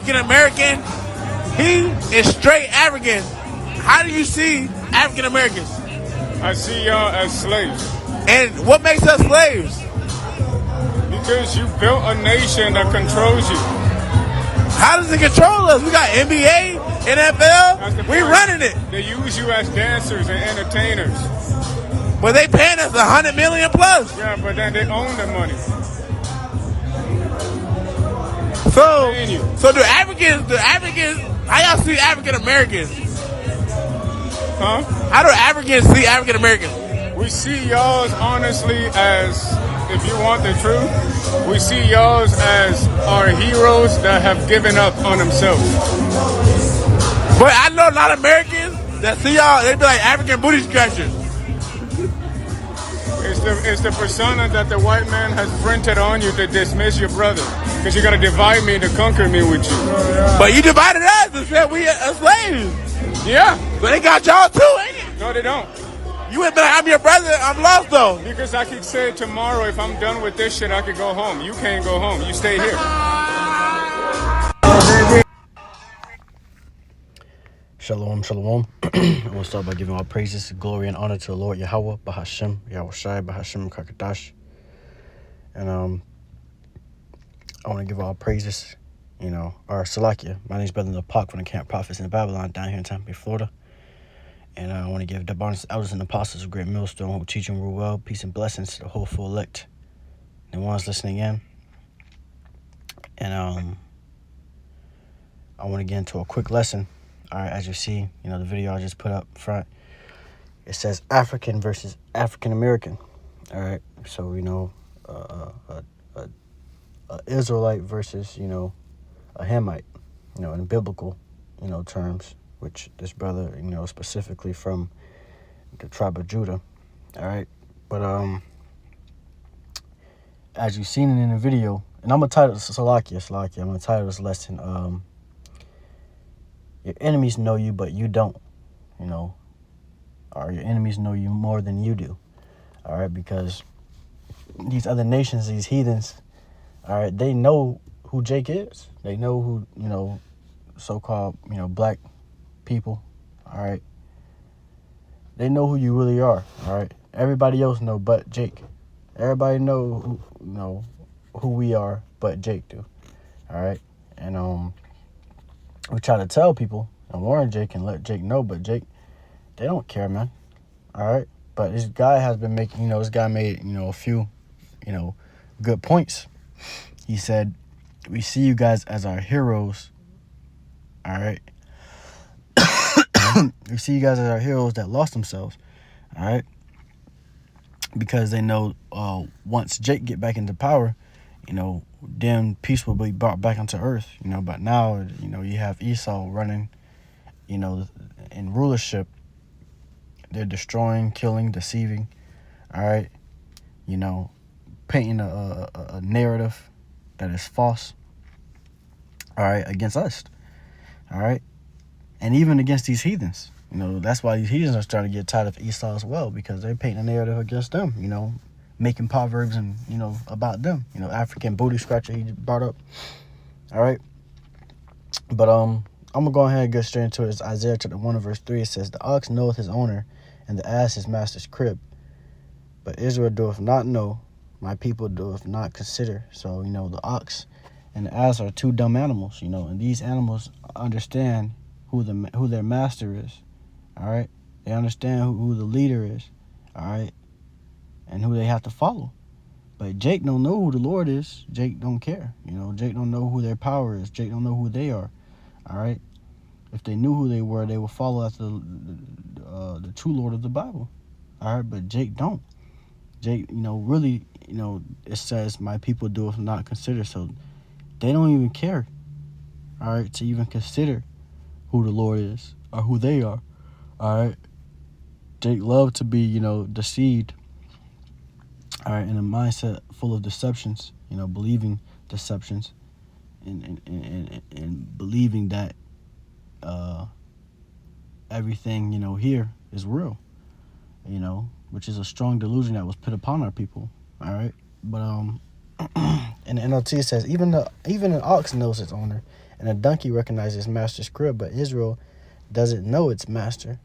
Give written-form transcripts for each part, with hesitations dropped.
African American. He is straight African. How do you see African Americans? I see y'all as slaves. And what makes us slaves? Because you built a nation that controls you. How does it control us? We got NBA, NFL. We running it. They use you as dancers and entertainers. But they paying us $100 million plus. Yeah, but then they own the money. So do Africans, how y'all see African Americans? Huh? How do Africans see African Americans? We see y'all honestly as, if you want the truth, we see y'all as our heroes that have given up on themselves. But I know a lot of Americans that see y'all, they be like African booty scratchers. It's the persona that the white man has printed on you to dismiss your brother. Because you got to divide me to conquer me with you. But you divided us and said we are slaves. Yeah. But they got y'all too, ain't it? No, they don't. You ain't been like, I'm your brother, I'm lost though. Because I could say tomorrow, if I'm done with this shit, I could go home. You can't go home. You stay here. Shalom, shalom. I want to start by giving all praises, glory, and honor to the Lord Yahweh, Bahashem, Yahushai, Bahashem, Kakadash. And I want to give all praises, our Salakia. My name is Brother Napak from the Camp Prophets in Babylon down here in Tampa Bay, Florida. And I want to give the bonus elders and apostles of Great Millstone who teach and rule well, peace and blessings to the whole full elect and the ones listening in. And I want to get into a quick lesson. All right, as you see, the video I just put up front, it says African versus African American. All right, so a Israelite versus a Hamite, in biblical terms, which this brother specifically from the tribe of Judah. All right, but as you've seen it in the video, and I'm gonna title Salakia. I'm gonna title this lesson your enemies know you, but you don't, or your enemies know you more than you do, all right, because these other nations, these heathens, all right, they know who Jake is. They know who, so-called, black people, all right. They know who you really are, all right. Everybody else know but Jake. Everybody know who we are but Jake do, all right. And we try to tell people and warn Jake and let Jake know, but Jake, they don't care, man. All right. But this guy has been making, this guy made, a few, good points. He said, we see you guys as our heroes. All right. We see you guys as our heroes that lost themselves. All right. Because they know once Jake get back into power, then peace will be brought back onto earth, but now, you have Esau running, in rulership. They're destroying, killing, deceiving, all right, painting a narrative that is false, all right, against us, all right, and even against these heathens, that's why these heathens are starting to get tired of Esau as well, because they're painting a narrative against them, making proverbs and, about them, African booty scratcher he brought up. All right. But I'm going to go ahead and get straight into it. It's Isaiah chapter 1 verse 3. It says, the ox knoweth his owner, and the ass his master's crib. But Israel doeth not know, my people doeth not consider. So, the ox and the ass are two dumb animals, and these animals understand who their master is. All right. They understand who the leader is. All right. And who they have to follow. But Jake don't know who the Lord is. Jake don't care. Jake don't know who their power is. Jake don't know who they are. All right? If they knew who they were, they would follow after the true Lord of the Bible. All right? But Jake don't. Jake, really, it says, my people doeth not consider. So they don't even care, all right, to even consider who the Lord is or who they are. All right? Jake loved to be, deceived. All right, in a mindset full of deceptions, believing deceptions and believing that everything, here is real, which is a strong delusion that was put upon our people. All right, but in the NLT it says, even an ox knows its owner, and a donkey recognizes its master's crib, but Israel doesn't know its master.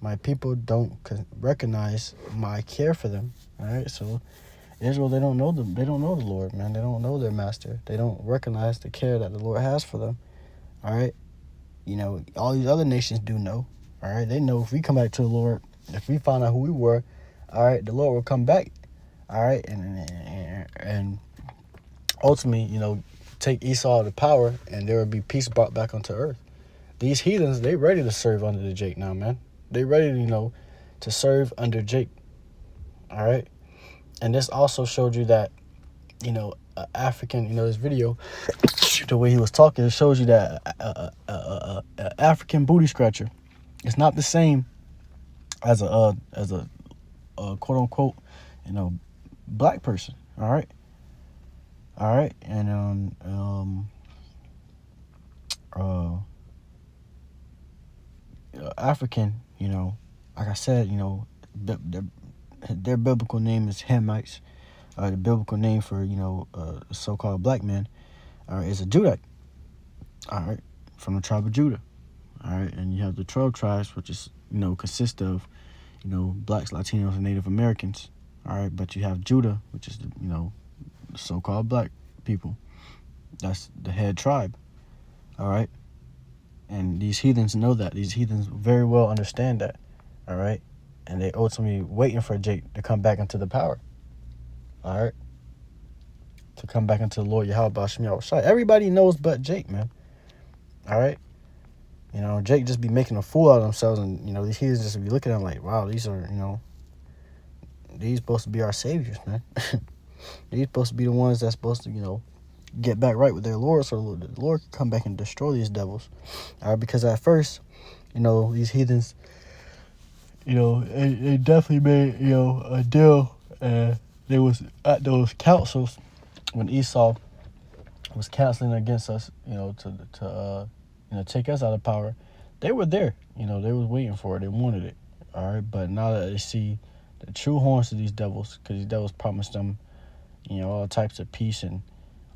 My people don't recognize my care for them. All right, so Israel, they don't know the Lord, man. They don't know their master. They don't recognize the care that the Lord has for them. All right, all these other nations do know. All right, they know if we come back to the Lord, if we find out who we were, all right, the Lord will come back. All right, and ultimately, take Esau to power, and there will be peace brought back onto earth. These heathens, they ready to serve under the Jake now, man. They ready, to serve under Jake. All right, and this also showed you that, African, this video, the way he was talking, it shows you that African booty scratcher, it's not the same as a quote unquote, black person. All right, and African, like I said, their biblical name is Hamites. The biblical name for so-called black men is a Judite. All right, from the tribe of Judah. All right, and you have the 12 tribes, which is consist of blacks, Latinos, and Native Americans. All right, but you have Judah, which is the so-called black people. That's the head tribe. All right, and these heathens know that. These heathens very well understand that. All right, and they ultimately waiting for Jake to come back into the power. All right, to come back into the Lord Yahweh B'Shem Yahushua. Everybody knows but Jake, man. All right, Jake just be making a fool out of themselves, and these heathens just be looking at him like, wow, these are these supposed to be our saviors, man. These supposed to be the ones that's supposed to get back right with their Lord, so the Lord can come back and destroy these devils. All right, because at first, these heathens, they definitely made a deal, and they was at those councils when Esau was counseling against us, to take us out of power. They were there, they was waiting for it, they wanted it. All right, but now that they see the true horns of these devils, because these devils promised them, all types of peace and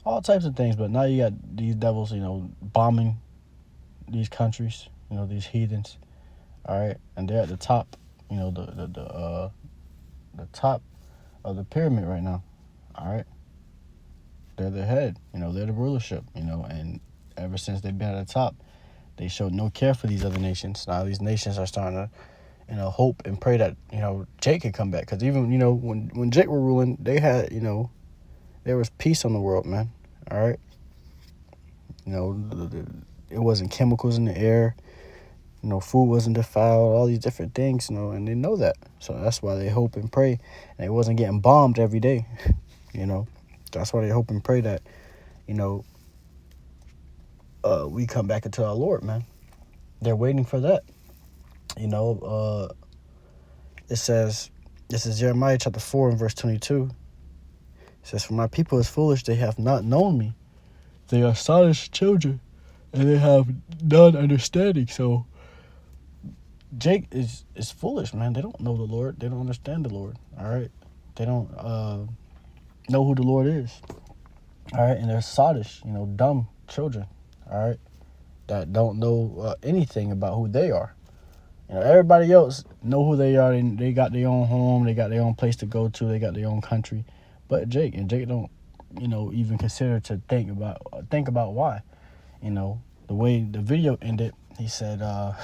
all types of things, but now you got these devils, bombing these countries, these heathens. All right, and they're at the top, the top of the pyramid right now. All right, they're the head, they're the rulership, and ever since they've been at the top, they showed no care for these other nations. Now these nations are starting to, hope and pray that, Jake could come back. Because even, when Jake were ruling, they had, there was peace on the world, man. All right. It wasn't chemicals in the air. Food wasn't defiled, all these different things, and they know that. So that's why they hope and pray. And it wasn't getting bombed every day, That's why they hope and pray that, we come back into our Lord, man. They're waiting for that. It says, this is Jeremiah chapter 4 and verse 22. It says, for my people is foolish, they have not known me. They are astonished children, and they have none understanding. So Jake is foolish, man. They don't know the Lord. They don't understand the Lord. All right. They don't know who the Lord is. All right. And they're sottish, dumb children. All right. That don't know anything about who they are. Everybody else know who they are. They got their own home. They got their own place to go to. They got their own country. But Jake don't, even consider to think about why. The way the video ended, he said, the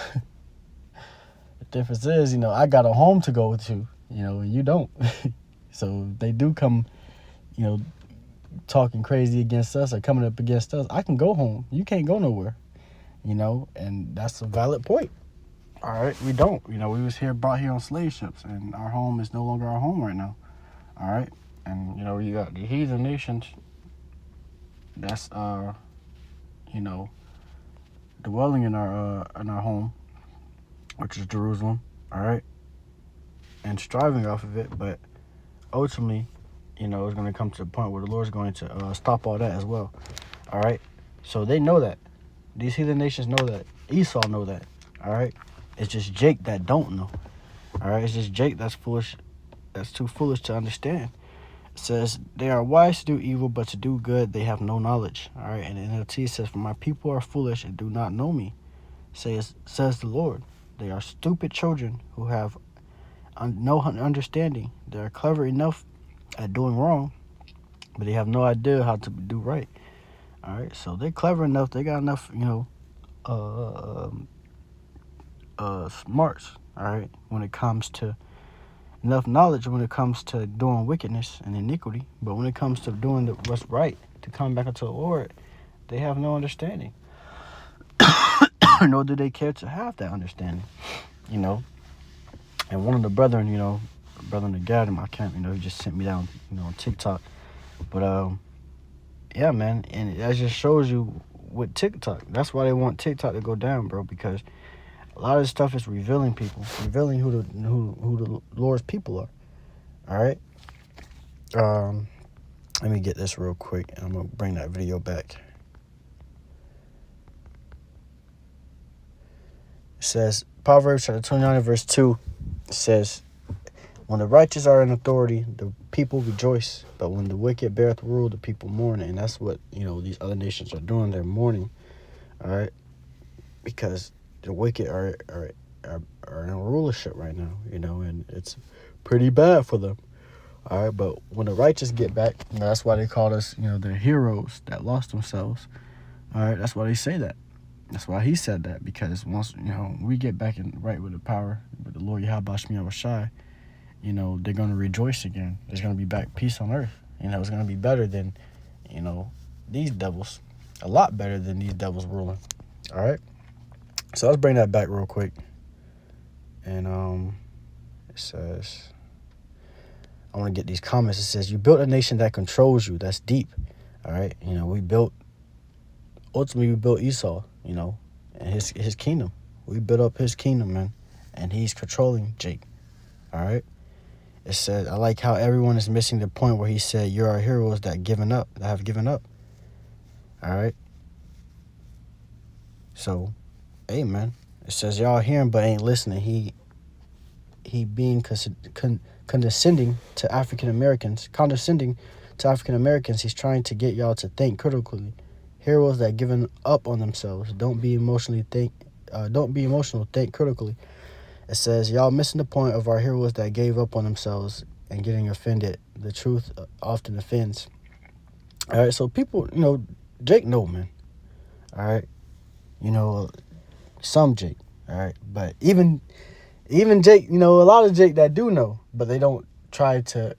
difference is, I got a home to go to, and you don't. So they do come, talking crazy against us or coming up against us. I can go home. You can't go nowhere, and that's a valid point. All right, we don't. We was brought here on slave ships, and our home is no longer our home right now. All right, and you got the heathen nations. That's dwelling in our home, which is Jerusalem. All right, and striving off of it, but ultimately, it's going to come to the point where the Lord's going to stop all that as well. All right, so they know that. These heathen nations know that. Esau know that. All right. It's just Jake that don't know. All right. It's just Jake that's foolish. That's too foolish to understand. It says, they are wise to do evil, but to do good they have no knowledge. All right, and the NLT says, for my people are foolish and do not know me, says the Lord. They are stupid children who have no understanding. They are clever enough at doing wrong, but they have no idea how to do right. All right, so they're clever enough. They got enough, smarts. All right, when it comes to enough knowledge when it comes to doing wickedness and iniquity, but when it comes to doing what's right to come back unto the Lord, they have no understanding. Nor do they care to have that understanding. And one of the brethren, brother Nagad in my camp, he just sent me down, on TikTok. But yeah, man, and that just shows you with TikTok. That's why they want TikTok to go down, bro, because a lot of this stuff is revealing people, revealing who the Lord's people are. All right. Let me get this real quick, and I'm gonna bring that video back. It says, Proverbs chapter 29 verse 2. It says, when the righteous are in authority, the people rejoice, but when the wicked beareth rule, the people mourn. And that's what these other nations are doing. They're mourning. All right, because the wicked are in rulership right now, and it's pretty bad for them. All right, but when the righteous get back, that's why they call us, the heroes that lost themselves. All right, that's why they say that. That's why he said that, because once, we get back in right with the power, with the Lord Yahweh Shai Shai, they're going to rejoice again. There's going to be back peace on earth. It's going to be better than, these devils. A lot better than these devils ruling. All right. So let's bring that back real quick. And it says, I want to get these comments. It says, you built a nation that controls you. That's deep. All right. Ultimately we built Esau, and his kingdom. We built up his kingdom, man. And he's controlling Jake. All right. It says, I like how everyone is missing the point where he said, you're our heroes that have given up. All right. So, hey, man. It says, y'all hearing but ain't listening. He being condescending to African Americans. He's trying to get y'all to think critically. Heroes that given up on themselves. Don't be emotional. Think critically. It says, y'all missing the point of our heroes that gave up on themselves and getting offended. The truth often offends. All right, so people, Jake know, man. All right, some Jake. All right, but even Jake, a lot of Jake that do know, but they don't try to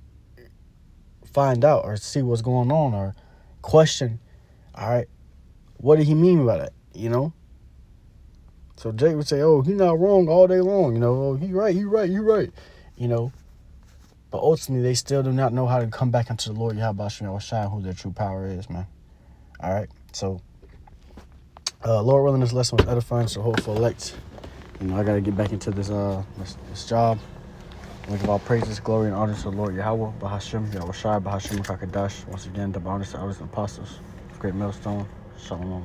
find out or see what's going on or question. All right, what did he mean by that? So Jake would say, oh, he's not wrong all day long. Oh, he right. But ultimately, they still do not know how to come back into the Lord Yahweh Shai, who their true power is, man. All right. So, Lord willing, this lesson was edifying, so hopeful elect. I got to get back into this job. We give all praises, glory, and honor to the Lord Yahweh, Bahashim, Yahweh Shai, Bahashim, Kakadash. Once again, the honors to others and apostles. Great millstone. Shalom.